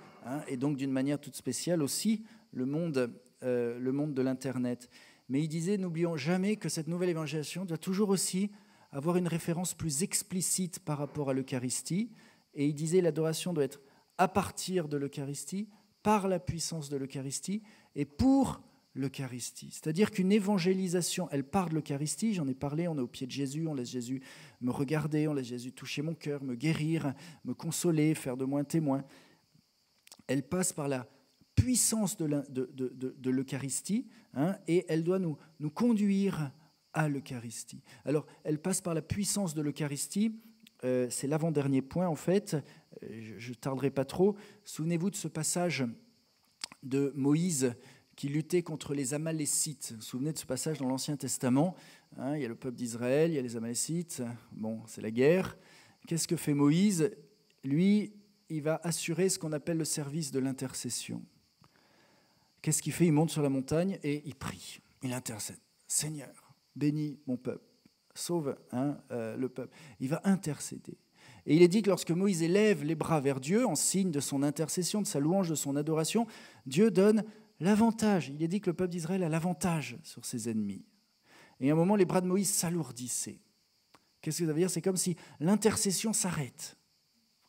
et donc d'une manière toute spéciale aussi le monde de l'Internet. Mais il disait, n'oublions jamais que cette nouvelle évangélisation doit toujours aussi avoir une référence plus explicite par rapport à l'Eucharistie. Et il disait, l'adoration doit être à partir de l'Eucharistie, par la puissance de l'Eucharistie et pour l'Eucharistie. C'est-à-dire qu'une évangélisation, elle part de l'Eucharistie, j'en ai parlé, on est au pied de Jésus, on laisse Jésus me regarder, on laisse Jésus toucher mon cœur, me guérir, me consoler, faire de moi un témoin. Elle passe par la puissance de l'Eucharistie, et elle doit nous conduire à l'Eucharistie. Alors, elle passe par la puissance de l'Eucharistie, c'est l'avant-dernier point en fait, je ne tarderai pas trop. Souvenez-vous de ce passage de Moïse qui luttait contre les Amalécites. Vous vous souvenez de ce passage dans l'Ancien Testament, il y a le peuple d'Israël, il y a les Amalécites, bon, c'est la guerre. Qu'est-ce que fait Moïse? Lui, il va assurer ce qu'on appelle le service de l'intercession. Qu'est-ce qu'il fait? Il monte sur la montagne et il prie, il intercède. Seigneur, bénis mon peuple, sauve le peuple. Il va intercéder. Et il est dit que lorsque Moïse élève les bras vers Dieu, en signe de son intercession, de sa louange, de son adoration, Dieu donne l'avantage. Il est dit que le peuple d'Israël a l'avantage sur ses ennemis. Et à un moment, les bras de Moïse s'alourdissaient. Qu'est-ce que ça veut dire? C'est comme si l'intercession s'arrête.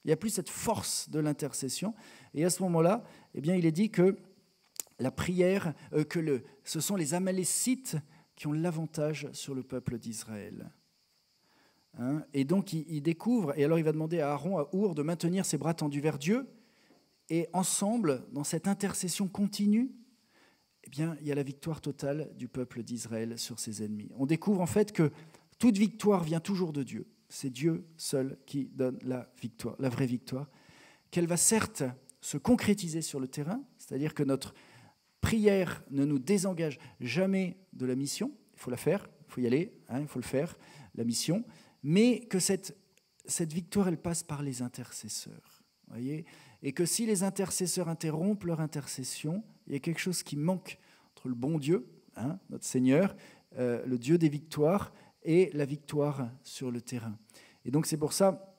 Il n'y a plus cette force de l'intercession. Et à ce moment-là, eh bien, il est dit que la prière, ce sont les Amalécites qui ont l'avantage sur le peuple d'Israël. Et donc, il découvre, et alors il va demander à Aaron, à Our, de maintenir ses bras tendus vers Dieu. Et ensemble, dans cette intercession continue, eh bien, il y a la victoire totale du peuple d'Israël sur ses ennemis. On découvre en fait que toute victoire vient toujours de Dieu. C'est Dieu seul qui donne la victoire, la vraie victoire, qu'elle va certes se concrétiser sur le terrain, c'est-à-dire que notre prière ne nous désengage jamais de la mission, il faut la faire, il faut y aller, il faut le faire, la mission, mais que cette cette victoire, elle passe par les intercesseurs. Voyez, et que si les intercesseurs interrompent leur intercession, il y a quelque chose qui manque entre le bon Dieu, notre Seigneur, le Dieu des victoires, et la victoire sur le terrain. Et donc c'est pour ça,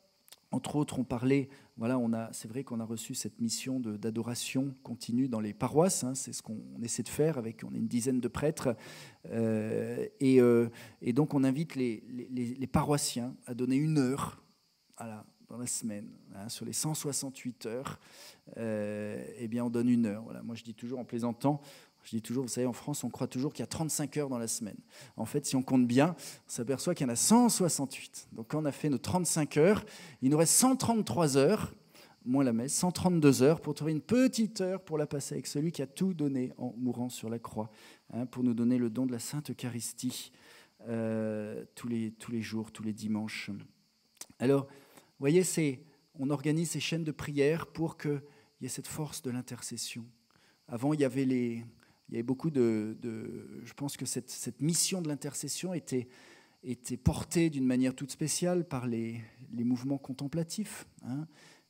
entre autres, on parlait, voilà, c'est vrai qu'on a reçu cette mission d'adoration continue dans les paroisses, c'est ce qu'on essaie de faire, on est une dizaine de prêtres, et donc on invite les paroissiens à donner 1 heure, voilà, dans la semaine, sur les 168 heures, eh bien on donne 1 heure. Voilà. Moi je dis toujours en plaisantant, vous savez, en France, on croit toujours qu'il y a 35 heures dans la semaine. En fait, si on compte bien, on s'aperçoit qu'il y en a 168. Donc quand on a fait nos 35 heures, il nous reste 133 heures, moins la messe, 132 heures pour trouver une petite heure pour la passer avec celui qui a tout donné en mourant sur la croix, pour nous donner le don de la Sainte Eucharistie tous les jours, tous les dimanches. Alors, vous voyez, on organise ces chaînes de prière pour qu'il y ait cette force de l'intercession. Avant, il y avait beaucoup je pense que cette mission de l'intercession était portée d'une manière toute spéciale par les mouvements contemplatifs,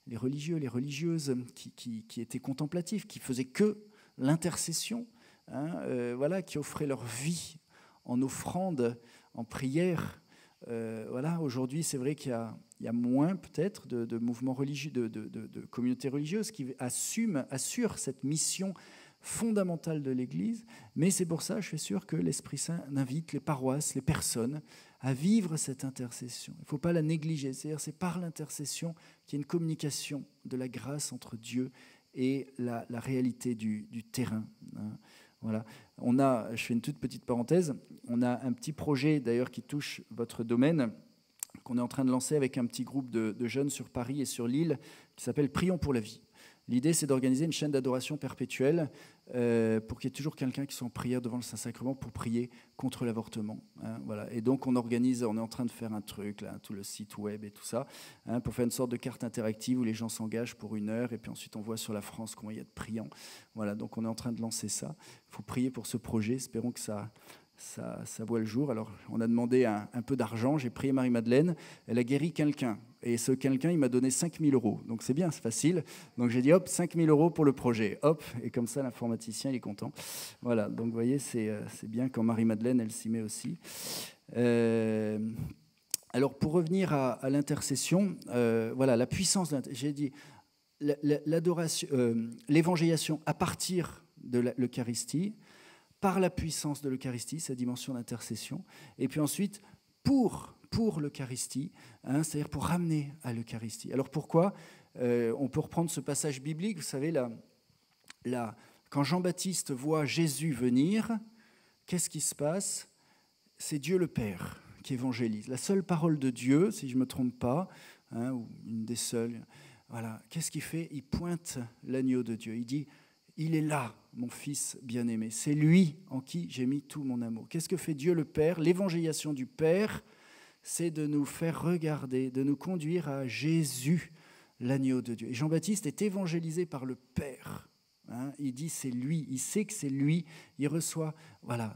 les religieux, les religieuses qui étaient contemplatifs, qui faisaient que l'intercession, voilà, qui offraient leur vie en offrande, en prière. Voilà, aujourd'hui, c'est vrai qu'il y a moins peut-être de mouvements religieux, de communautés religieuses qui assurent cette mission fondamentale de l'Église, mais c'est pour ça, je suis sûr que l'Esprit Saint invite les paroisses, les personnes à vivre cette intercession. Il ne faut pas la négliger, c'est-à-dire c'est par l'intercession qu'il y a une communication de la grâce entre Dieu et la réalité du terrain. Voilà. Je fais une toute petite parenthèse, on a un petit projet d'ailleurs qui touche votre domaine, qu'on est en train de lancer avec un petit groupe de jeunes sur Paris et sur l'île, qui s'appelle Prions pour la vie. L'idée, c'est d'organiser une chaîne d'adoration perpétuelle pour qu'il y ait toujours quelqu'un qui soit en prière devant le Saint-Sacrement pour prier contre l'avortement. Voilà. Et donc, on est en train de faire un truc, là, tout le site web et tout ça, pour faire une sorte de carte interactive où les gens s'engagent pour 1 heure et puis ensuite on voit sur la France comment il y a de priants. Voilà, donc on est en train de lancer ça. Il faut prier pour ce projet, espérons que ça voit le jour. Alors, on a demandé un peu d'argent. J'ai prié Marie-Madeleine. Elle a guéri quelqu'un. Et ce quelqu'un, il m'a donné 5 000 €. Donc, c'est bien, c'est facile. Donc, j'ai dit, hop, 5 000 € pour le projet. Hop, et comme ça, l'informaticien, il est content. Voilà, donc, vous voyez, c'est bien quand Marie-Madeleine, elle s'y met aussi. Alors, pour revenir à l'intercession, voilà, la puissance, j'ai dit, l'adoration, l'évangélisation à partir de l'Eucharistie, par la puissance de l'Eucharistie, sa dimension d'intercession, et puis ensuite pour l'Eucharistie, c'est-à-dire pour ramener à l'Eucharistie. Alors pourquoi on peut reprendre ce passage biblique, vous savez, quand Jean-Baptiste voit Jésus venir, qu'est-ce qui se passe? C'est Dieu le Père qui évangélise. La seule parole de Dieu, si je ne me trompe pas, ou une des seules, voilà, qu'est-ce qu'il fait? Il pointe l'agneau de Dieu, il dit « Il est là, mon Fils bien-aimé. C'est lui en qui j'ai mis tout mon amour. » Qu'est-ce que fait Dieu le Père? L'évangélisation du Père, c'est de nous faire regarder, de nous conduire à Jésus, l'agneau de Dieu. Et Jean-Baptiste est évangélisé par le Père. Il dit c'est lui, il sait que c'est lui. Il reçoit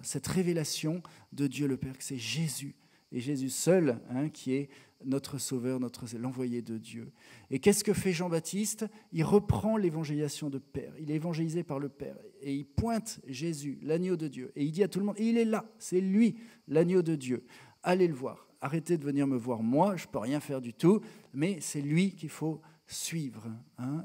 cette révélation de Dieu le Père, que c'est Jésus. Et Jésus seul qui est notre Sauveur, l'envoyé de Dieu. Et qu'est-ce que fait Jean-Baptiste? Il reprend l'évangélisation de Père. Il est évangélisé par le Père. Et il pointe Jésus, l'agneau de Dieu. Et il dit à tout le monde, il est là, c'est lui, l'agneau de Dieu. Allez le voir. Arrêtez de venir me voir moi, je ne peux rien faire du tout, mais c'est lui qu'il faut suivre.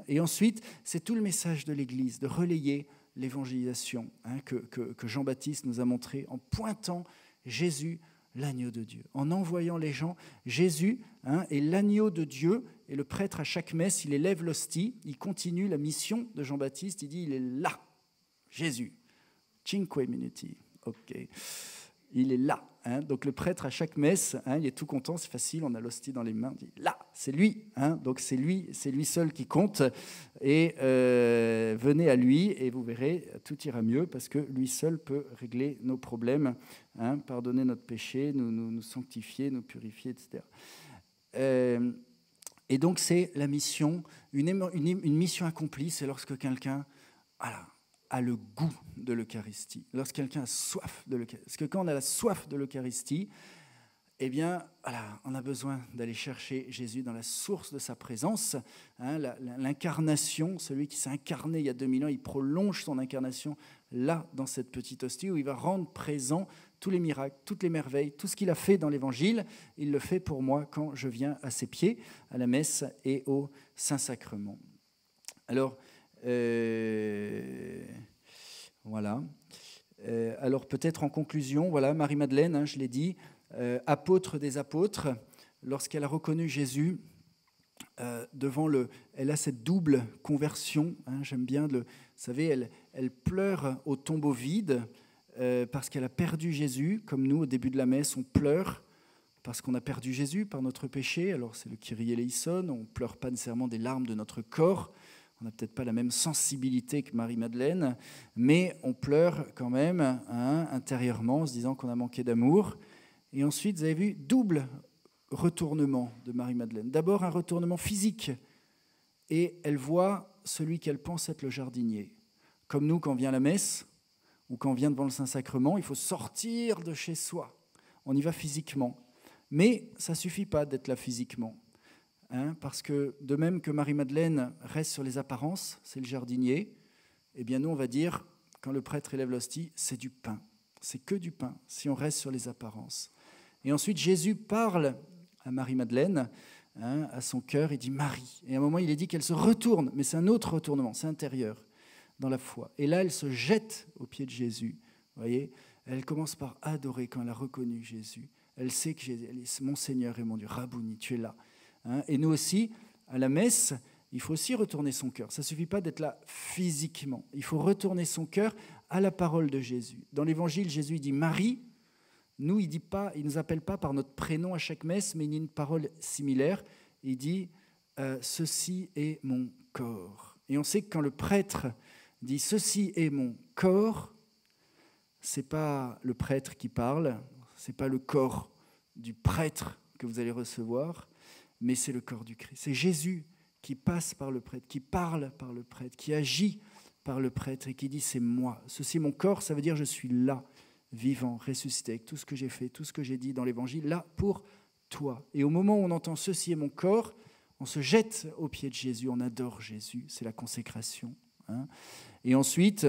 Et ensuite, c'est tout le message de l'Église, de relayer l'évangélisation que Jean-Baptiste nous a montré en pointant Jésus, l'agneau de Dieu, en envoyant les gens. Jésus est l'agneau de Dieu, et le prêtre à chaque messe, il élève l'hostie, il continue la mission de Jean-Baptiste, il dit il est là, Jésus, Cinque Minuti, ok, il est là. Donc le prêtre à chaque messe, il est tout content, c'est facile, on a l'hostie dans les mains, il dit là, c'est lui, donc c'est lui seul qui compte, et venez à lui et vous verrez, tout ira mieux parce que lui seul peut régler nos problèmes, pardonner notre péché, nous sanctifier, nous purifier, etc. Et donc c'est la mission, une mission accomplie, c'est lorsque quelqu'un a le goût de l'Eucharistie, lorsque quelqu'un a soif de l'Eucharistie. Parce que quand on a la soif de l'Eucharistie, eh bien, voilà, on a besoin d'aller chercher Jésus dans la source de sa présence. Hein, l'incarnation, celui qui s'est incarné il y a 2000 ans, il prolonge son incarnation là, dans cette petite hostie, où il va rendre présent tous les miracles, toutes les merveilles, tout ce qu'il a fait dans l'Évangile. Il le fait pour moi quand je viens à ses pieds, à la messe et au Saint-Sacrement. Alors, voilà. Alors peut-être en conclusion, voilà, Marie-Madeleine, hein, je l'ai dit, apôtre des apôtres, lorsqu'elle a reconnu Jésus, elle a cette double conversion, hein, j'aime bien, vous savez, elle pleure au tombeau vide parce qu'elle a perdu Jésus, comme nous au début de la messe, on pleure parce qu'on a perdu Jésus par notre péché, alors c'est le Kyrie eleison, on ne pleure pas nécessairement des larmes de notre corps, on n'a peut-être pas la même sensibilité que Marie-Madeleine, mais on pleure quand même, hein, intérieurement, en se disant qu'on a manqué d'amour. Et ensuite, vous avez vu, double retournement de Marie-Madeleine. D'abord, un retournement physique. Et elle voit celui qu'elle pense être le jardinier. Comme nous, quand on vient à la messe, ou quand on vient devant le Saint-Sacrement, il faut sortir de chez soi. On y va physiquement. Mais ça ne suffit pas d'être là physiquement. Hein, parce que de même que Marie-Madeleine reste sur les apparences, c'est le jardinier, eh bien nous, on va dire, quand le prêtre élève l'hostie, c'est du pain. C'est que du pain, si on reste sur les apparences. Et ensuite, Jésus parle à Marie-Madeleine, hein, à son cœur, il dit « Marie ». Et à un moment, il est dit qu'elle se retourne, mais c'est un autre retournement, c'est intérieur, dans la foi. Et là, elle se jette aux pieds de Jésus. Vous voyez, elle commence par adorer quand elle a reconnu Jésus. Elle sait que c'est mon Seigneur et mon Dieu, Rabouni, tu es là. Hein, et nous aussi, à la messe, il faut aussi retourner son cœur. Ça ne suffit pas d'être là physiquement. Il faut retourner son cœur à la parole de Jésus. Dans l'Évangile, Jésus dit « Marie ». Nous, il ne nous appelle pas par notre prénom à chaque messe, mais il dit une parole similaire. Il dit « Ceci est mon corps ». Et on sait que quand le prêtre dit « Ceci est mon corps », ce n'est pas le prêtre qui parle, ce n'est pas le corps du prêtre que vous allez recevoir, mais c'est le corps du Christ. C'est Jésus qui passe par le prêtre, qui parle par le prêtre, qui agit par le prêtre et qui dit « c'est moi ». Ceci est mon corps, ça veut dire « je suis là ». Vivant, ressuscité, avec tout ce que j'ai fait, tout ce que j'ai dit dans l'Évangile, là, pour toi. Et au moment où on entend « ceci est mon corps », on se jette aux pieds de Jésus, on adore Jésus, c'est la consécration. Hein. Et ensuite,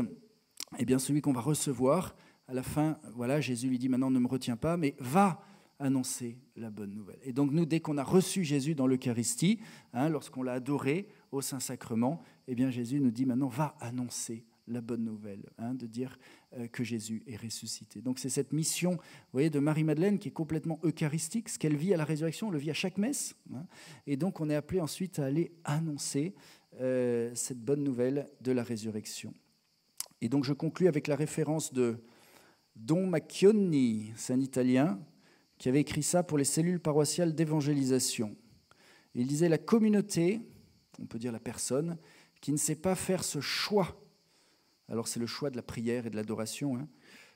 eh bien, celui qu'on va recevoir, à la fin, voilà, Jésus lui dit « maintenant ne me retiens pas, mais va annoncer la bonne nouvelle ». Et donc nous, dès qu'on a reçu Jésus dans l'Eucharistie, hein, lorsqu'on l'a adoré au Saint-Sacrement, eh bien Jésus nous dit « maintenant va annoncer la bonne nouvelle, hein, de dire que Jésus est ressuscité. » Donc c'est cette mission, vous voyez, de Marie-Madeleine qui est complètement eucharistique. Ce qu'elle vit à la résurrection, on le vit à chaque messe. Hein, et donc on est appelé ensuite à aller annoncer cette bonne nouvelle de la résurrection. Et donc je conclus avec la référence de Don Macchioni, c'est un Italien, qui avait écrit ça pour les cellules paroissiales d'évangélisation. Il disait « La communauté, on peut dire la personne, qui ne sait pas faire ce choix », alors c'est le choix de la prière et de l'adoration, hein.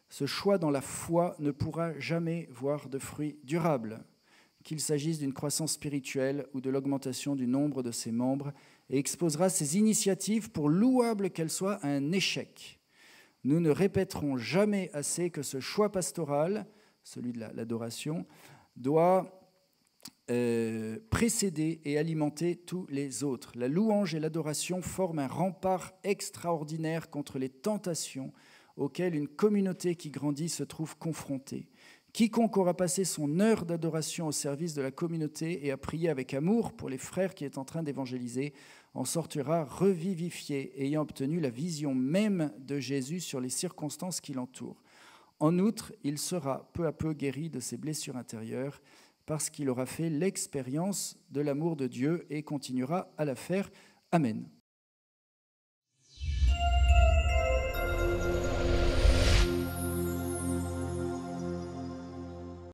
Ce choix dans la foi ne pourra jamais voir de fruits durables, qu'il s'agisse d'une croissance spirituelle ou de l'augmentation du nombre de ses membres, et exposera ses initiatives, pour louables qu'elles soient, à un échec. Nous ne répéterons jamais assez que ce choix pastoral, celui de l'adoration, doit précéder et alimenter tous les autres. La louange et l'adoration forment un rempart extraordinaire contre les tentations auxquelles une communauté qui grandit se trouve confrontée. Quiconque aura passé son heure d'adoration au service de la communauté et a prié avec amour pour les frères qui est en train d'évangéliser en sortira revivifié, ayant obtenu la vision même de Jésus sur les circonstances qui l'entourent. En outre, il sera peu à peu guéri de ses blessures intérieures parce qu'il aura fait l'expérience de l'amour de Dieu et continuera à la faire. Amen.